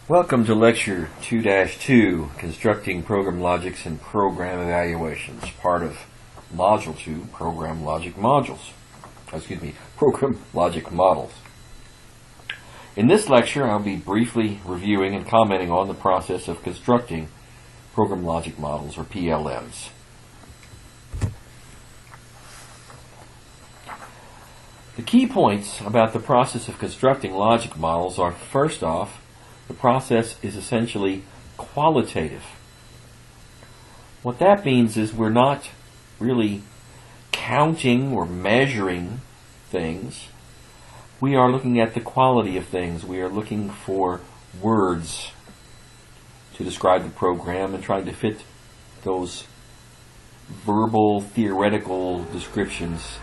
Welcome to Lecture 2-2, Constructing Program Logics and Program Evaluations, part of Module 2, Program Logic Modules. Program Logic Models. In this lecture, I'll be briefly reviewing and commenting on the process of constructing Program Logic Models, or PLMs. The key points about the process of constructing logic models are, first off, the process is essentially qualitative. What that means is we're not really counting or measuring things. We are looking at the quality of things. We are looking for words to describe the program and trying to fit those verbal, theoretical descriptions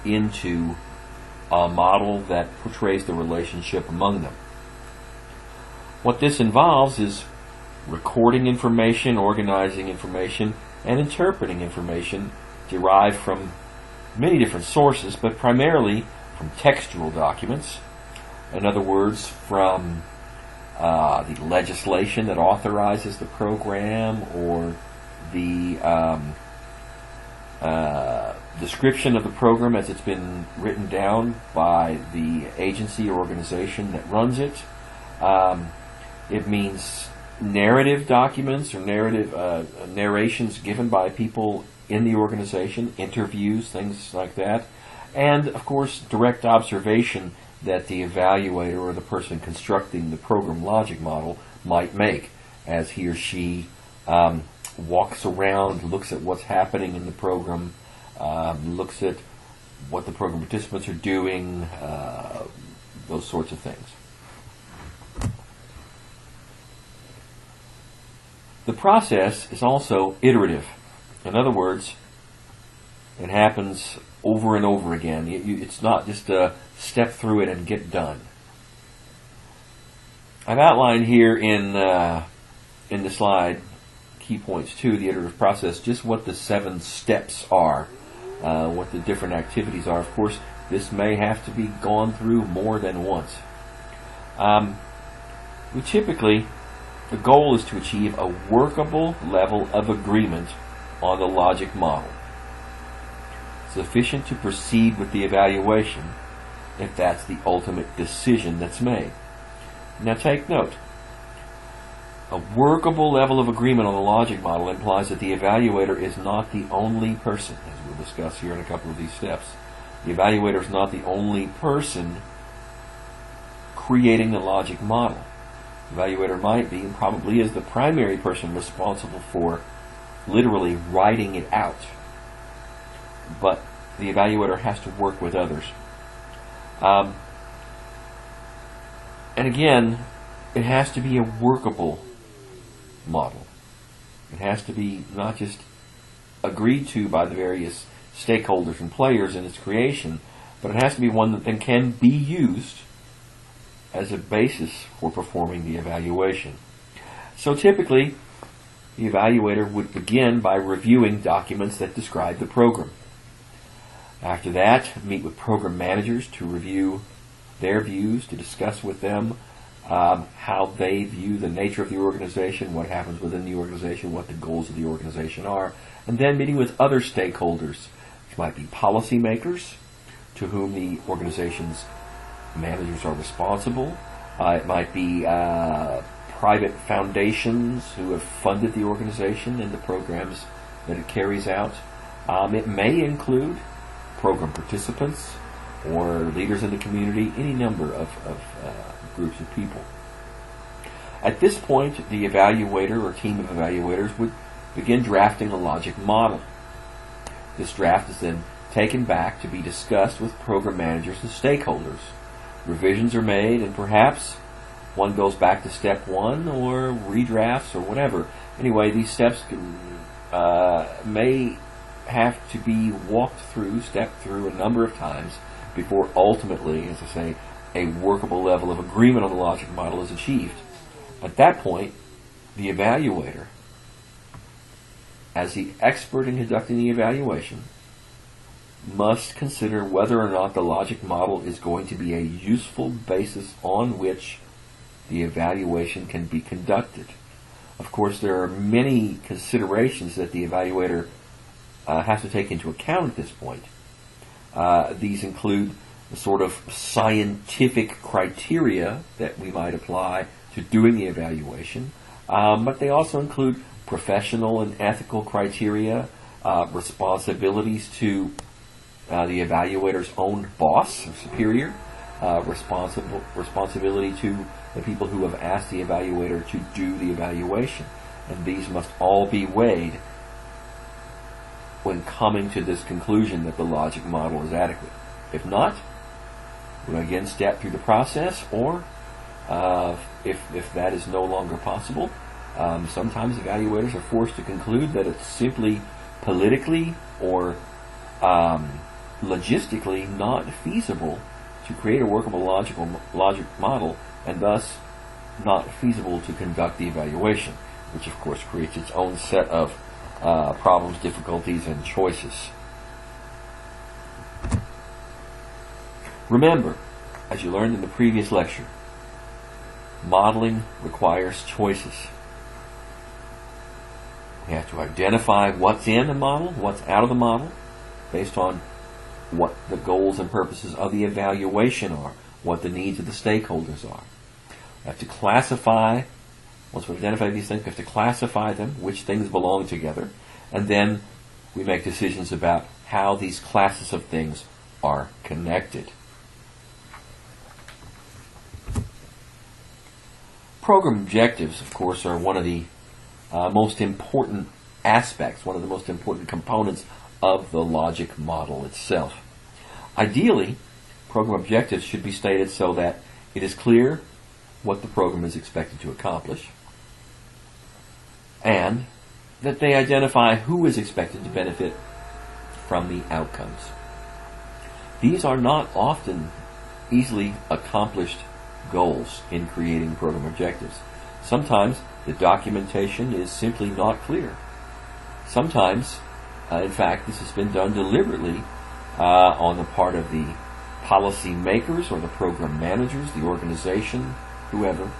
into a model that portrays the relationship among them. What this involves is recording information, organizing information, and interpreting information derived from many different sources, but primarily from textual documents. In other words, from the legislation that authorizes the program, or the description of the program as it's been written down by the agency or organization that runs it. It means narrative documents or narrations given by people in the organization, interviews, things like that, and of course direct observation that the evaluator or the person constructing the program logic model might make as he or she walks around, looks at what's happening in the program, looks at what the program participants are doing, those sorts of things. The process is also iterative. In other words, it happens over and over again. It's not just a step through it and get done. I've outlined here in the slide, key points 2, the iterative process, just what the 7 steps are, what the different activities are. Of course, this may have to be gone through more than once. The goal is to achieve a workable level of agreement on the logic model, sufficient to proceed with the evaluation if that's the ultimate decision that's made. Now take note. A workable level of agreement on the logic model implies that the evaluator is not the only person, as we'll discuss here in a couple of these steps. The evaluator is not the only person creating the logic model. The evaluator might be, and probably is, the primary person responsible for literally writing it out. But the evaluator has to work with others. And again, it has to be a workable model. It has to be not just agreed to by the various stakeholders and players in its creation, but it has to be one that then can be used as a basis for performing the evaluation. So typically, the evaluator would begin by reviewing documents that describe the program. After that, meet with program managers to review their views, to discuss with them how they view the nature of the organization, what happens within the organization, what the goals of the organization are, and then meeting with other stakeholders, which might be policymakers, to whom the organization's managers are responsible. It might be private foundations who have funded the organization and the programs that it carries out. It may include program participants or leaders in the community, any number of groups of people. At this point, the evaluator or team of evaluators would begin drafting a logic model. This draft is then taken back to be discussed with program managers and stakeholders. Revisions are made, and perhaps one goes back to step 1 or redrafts or whatever. Anyway, these steps may have to be stepped through a number of times before ultimately, as I say, a workable level of agreement on the logic model is achieved. At that point, the evaluator, as the expert in conducting the evaluation, must consider whether or not the logic model is going to be a useful basis on which the evaluation can be conducted. Of course, there are many considerations that the evaluator has to take into account at this point. These include the sort of scientific criteria that we might apply to doing the evaluation, but they also include professional and ethical criteria, responsibilities to the evaluator's own boss or superior, responsibility to the people who have asked the evaluator to do the evaluation. And these must all be weighed when coming to this conclusion that the logic model is adequate. If not, we'll again step through the process, or if that is no longer possible, sometimes evaluators are forced to conclude that it's simply politically or logistically not feasible to create a workable logic model, and thus not feasible to conduct the evaluation, which of course creates its own set of problems, difficulties, and choices. Remember, as you learned in the previous lecture, modeling requires choices. We have to identify what's in the model, what's out of the model, based on what the goals and purposes of the evaluation are, what the needs of the stakeholders are. We have to classify, once we identify these things, we have to classify them, which things belong together, and then we make decisions about how these classes of things are connected. Program objectives, of course, are one of the most important aspects, one of the most important components of the logic model itself. Ideally, program objectives should be stated so that it is clear what the program is expected to accomplish, and that they identify who is expected to benefit from the outcomes. These are not often easily accomplished goals in creating program objectives. Sometimes the documentation is simply not clear. Sometimes, in fact, this has been done deliberately on the part of the policy makers or the program managers, the organization, whoever,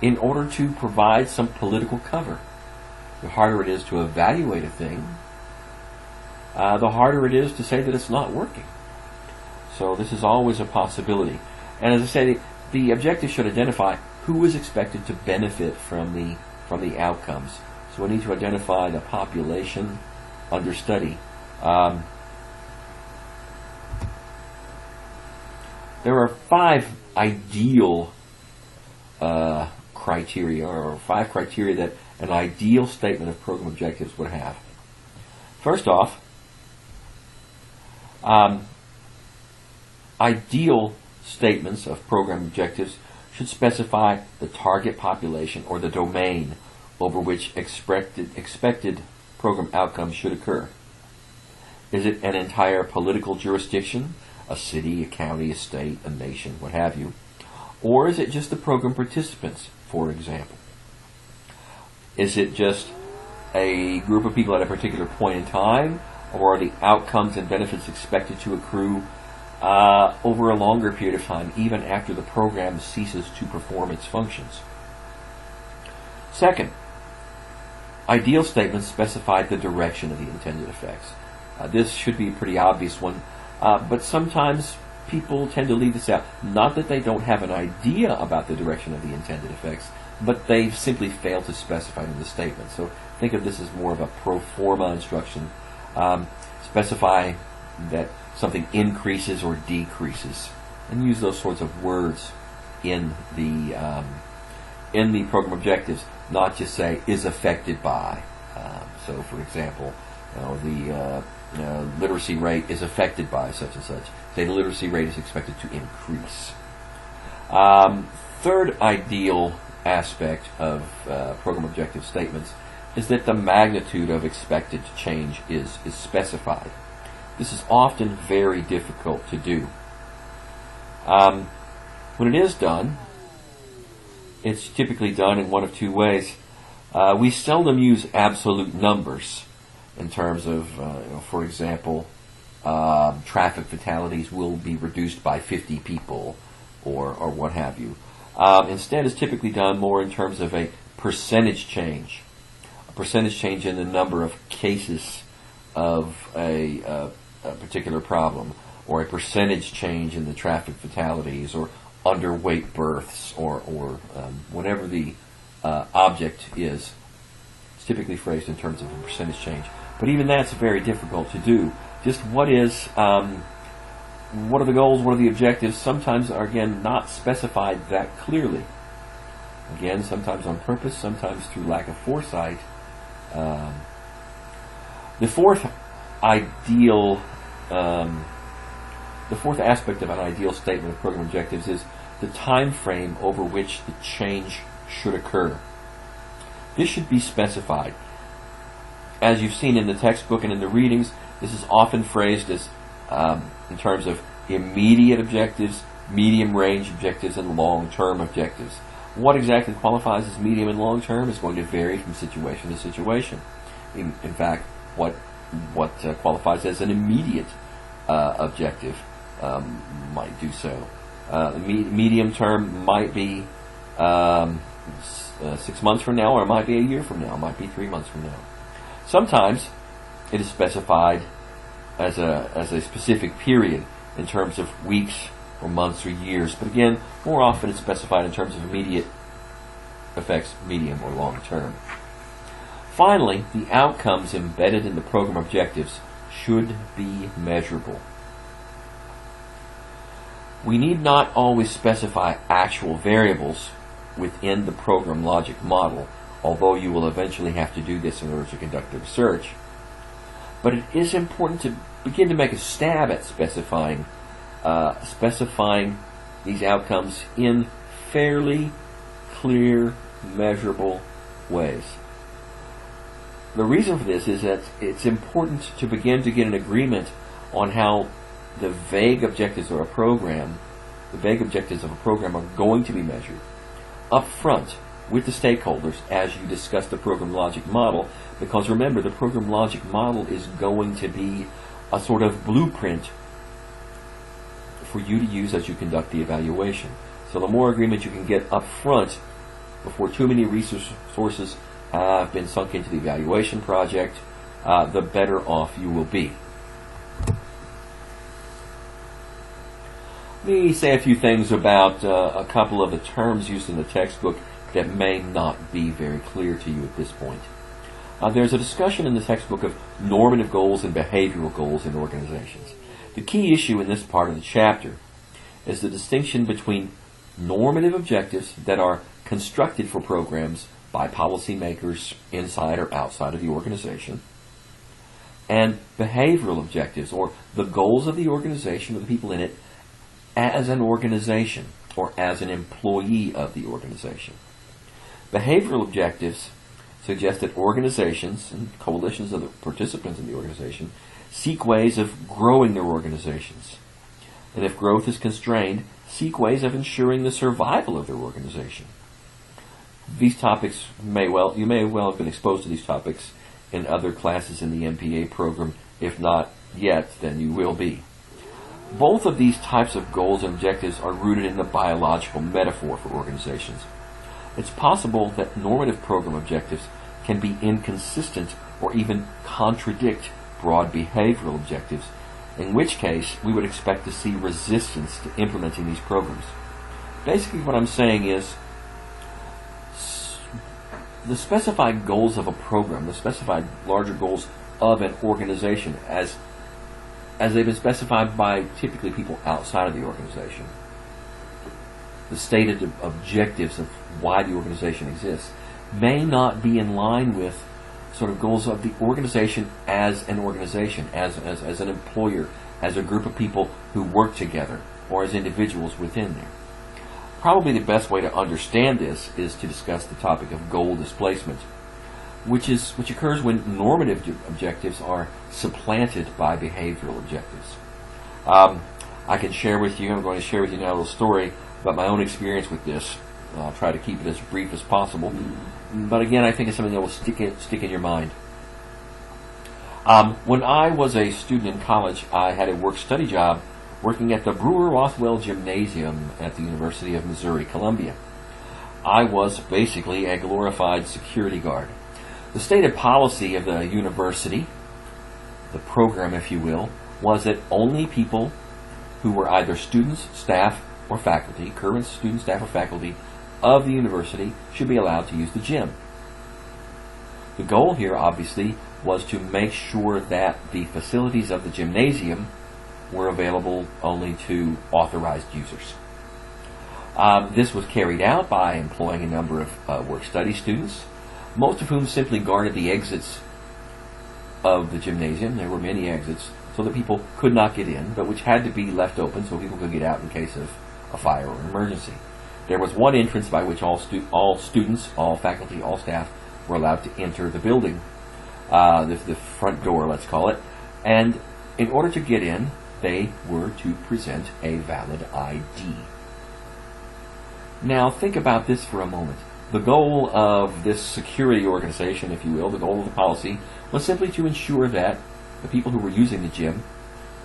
in order to provide some political cover. The harder it is to evaluate a thing, the harder it is to say that it's not working. So this is always a possibility. And as I say, the objective should identify who is expected to benefit from the outcomes. So we need to identify the population under study. There are 5 ideal criteria, or 5 criteria that an ideal statement of program objectives would have. First off, ideal statements of program objectives should specify the target population or the domain over which expected program outcomes should occur. Is it an entire political jurisdiction, a city, a county, a state, a nation, what have you? Or is it just the program participants, for example? Is it just a group of people at a particular point in time, or are the outcomes and benefits expected to accrue over a longer period of time, even after the program ceases to perform its functions? Second, ideal statements specify the direction of the intended effects. This should be a pretty obvious one, but sometimes people tend to leave this out. Not that they don't have an idea about the direction of the intended effects, but they simply fail to specify it in the statement. So think of this as more of a pro forma instruction. Specify that something increases or decreases, and use those sorts of words in the program objectives. Not just say is affected by. So, for example, the literacy rate is affected by such and such. Say the literacy rate is expected to increase. Third ideal aspect of program objective statements is that the magnitude of expected change is specified. This is often very difficult to do. When it is done, it's typically done in one of 2 ways. We seldom use absolute numbers in terms of, for example, traffic fatalities will be reduced by 50 people, or what have you. Instead, is typically done more in terms of a percentage change in the number of cases of a particular problem, or a percentage change in the traffic fatalities, or underweight births, or whatever the object is. It's typically phrased in terms of a percentage change. But even that's very difficult to do. Just what are the goals, what are the objectives, sometimes are, again, not specified that clearly. Again, sometimes on purpose, sometimes through lack of foresight. The fourth aspect of an ideal statement of program objectives is the time frame over which the change should occur. This should be specified. As you've seen in the textbook and in the readings, this is often phrased as in terms of immediate objectives, medium-range objectives, and long-term objectives. What exactly qualifies as medium and long-term is going to vary from situation to situation. In fact, what qualifies as an immediate objective might do so. Medium term might be 6 months from now, or it might be a year from now, it might be 3 months from now. Sometimes it is specified as a specific period in terms of weeks or months or years, but again, more often it's specified in terms of immediate effects, medium or long term. Finally, the outcomes embedded in the program objectives should be measurable. We need not always specify actual variables within the program logic model, although you will eventually have to do this in order to conduct the research. But it is important to begin to make a stab at specifying these outcomes in fairly clear, measurable ways. The reason for this is that it's important to begin to get an agreement on how the vague objectives of a program are going to be measured up front with the stakeholders as you discuss the program logic model, because remember, the program logic model is going to be a sort of blueprint for you to use as you conduct the evaluation. So the more agreement you can get up front before too many resources have been sunk into the evaluation project, the better off you will be. Let me say a few things about a couple of the terms used in the textbook that may not be very clear to you at this point. There's a discussion in the textbook of normative goals and behavioral goals in organizations. The key issue in this part of the chapter is the distinction between normative objectives that are constructed for programs by policymakers inside or outside of the organization, and behavioral objectives, or the goals of the organization or the people in it as an organization or as an employee of the organization. Behavioral objectives suggest that organizations and coalitions of the participants in the organization seek ways of growing their organizations, and if growth is constrained, seek ways of ensuring the survival of their organization. These topics you may well have been exposed to these topics in other classes in the MPA program. If not yet, then you will be. Both of these types of goals and objectives are rooted in the biological metaphor for organizations. It's possible that normative program objectives can be inconsistent or even contradict broad behavioral objectives, in which case we would expect to see resistance to implementing these programs. Basically what I'm saying is the specified goals of a program, the specified larger goals of an organization as they've been specified by typically people outside of the organization, the stated objectives of why the organization exists, may not be in line with sort of goals of the organization, as an employer, as a group of people who work together, or as individuals within there. Probably the best way to understand this is to discuss the topic of goal displacement, which occurs when normative objectives are supplanted by behavioral objectives. I'm going to share with you now a little story about my own experience with this. I'll try to keep it as brief as possible, but again, I think it's something that will stick in your mind. When I was a student in college, I had a work-study job working at the Brewer-Rothwell Gymnasium at the University of Missouri-Columbia. I was basically a glorified security guard. The stated policy of the university, the program if you will, was that only people who were either students, staff, or faculty, current students, staff, or faculty of the university should be allowed to use the gym. The goal here, obviously, was to make sure that the facilities of the gymnasium were available only to authorized users. This was carried out by employing a number of work-study students, most of whom simply guarded the exits of the gymnasium. There were many exits, so that people could not get in, but which had to be left open so people could get out in case of a fire or an emergency. There was one entrance by which all students, all faculty, all staff were allowed to enter the building, the front door, let's call it, and in order to get in, they were to present a valid ID. Now think about this for a moment. The goal of this security organization, if you will, the goal of the policy, was simply to ensure that the people who were using the gym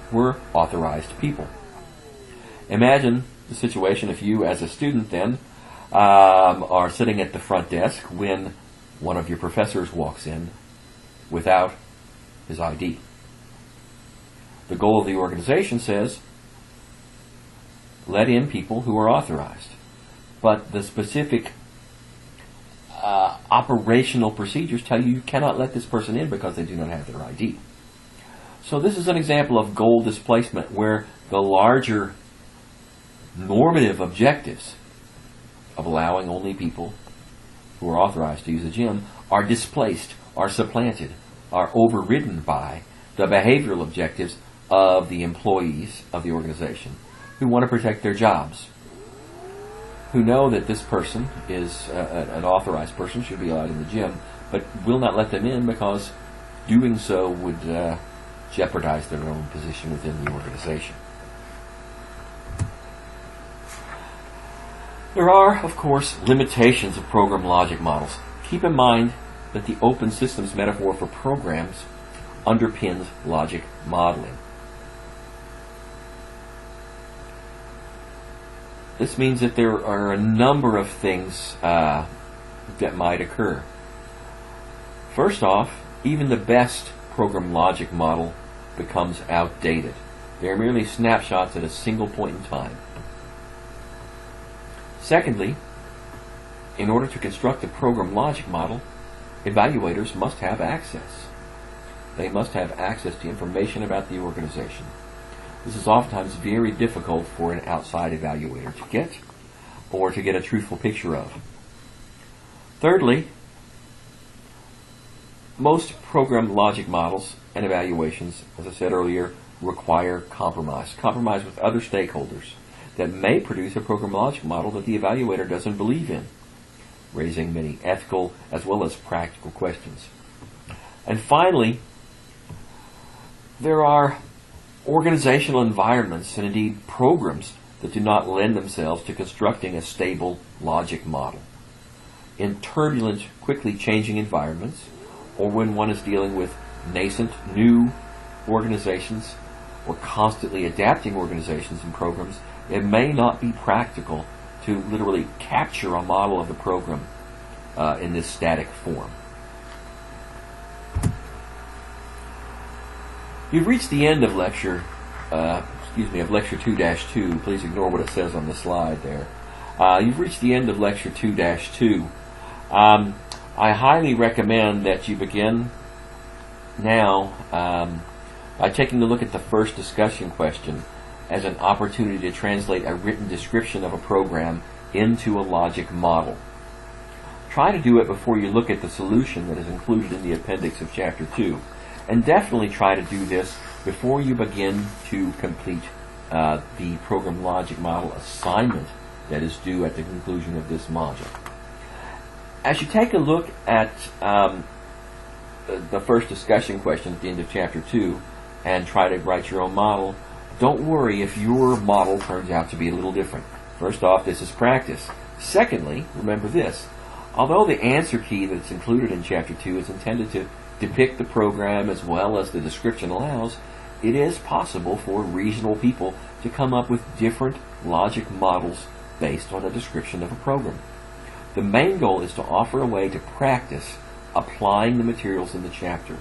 were authorized people. Imagine the situation if you, as a student then, are sitting at the front desk when one of your professors walks in without his ID. The goal of the organization says, let in people who are authorized. But the specific operational procedures tell you cannot let this person in because they do not have their ID. So this is an example of goal displacement where the larger normative objectives of allowing only people who are authorized to use the gym are displaced, are supplanted, are overridden by the behavioral objectives of the employees of the organization who want to protect their jobs, who know that this person is an authorized person, should be allowed in the gym, but will not let them in because doing so would jeopardize their own position within the organization. There are, of course, limitations of program logic models. Keep in mind that the open systems metaphor for programs underpins logic modeling. This means that there are a number of things that might occur. First off, even the best program logic model becomes outdated. They are merely snapshots at a single point in time. Secondly, in order to construct a program logic model, evaluators must have access. They must have access to information about the organization. This is oftentimes very difficult for an outside evaluator to get, or to get a truthful picture of. Thirdly, most program logic models and evaluations, as I said earlier, require compromise. Compromise with other stakeholders that may produce a program logic model that the evaluator doesn't believe in, raising many ethical as well as practical questions. And finally, there are organizational environments and indeed programs that do not lend themselves to constructing a stable logic model. In turbulent, quickly changing environments, or when one is dealing with nascent, new organizations, or constantly adapting organizations and programs, it may not be practical to literally capture a model of the program in this static form. You've reached the end of lecture 2-2. Please ignore what it says on the slide there. You've reached the end of lecture 2-2. I highly recommend that you begin now by taking a look at the first discussion question as an opportunity to translate a written description of a program into a logic model. Try to do it before you look at the solution that is included in the appendix of Chapter 2. And definitely try to do this before you begin to complete the program logic model assignment that is due at the conclusion of this module. As you take a look at the first discussion question at the end of Chapter 2 and try to write your own model, don't worry if your model turns out to be a little different. First off, this is practice. Secondly, remember this. Although the answer key that's included in Chapter 2 is intended to depict the program as well as the description allows, it is possible for reasonable people to come up with different logic models based on a description of a program. The main goal is to offer a way to practice applying the materials in the chapter.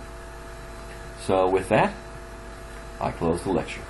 So with that, I close the lecture.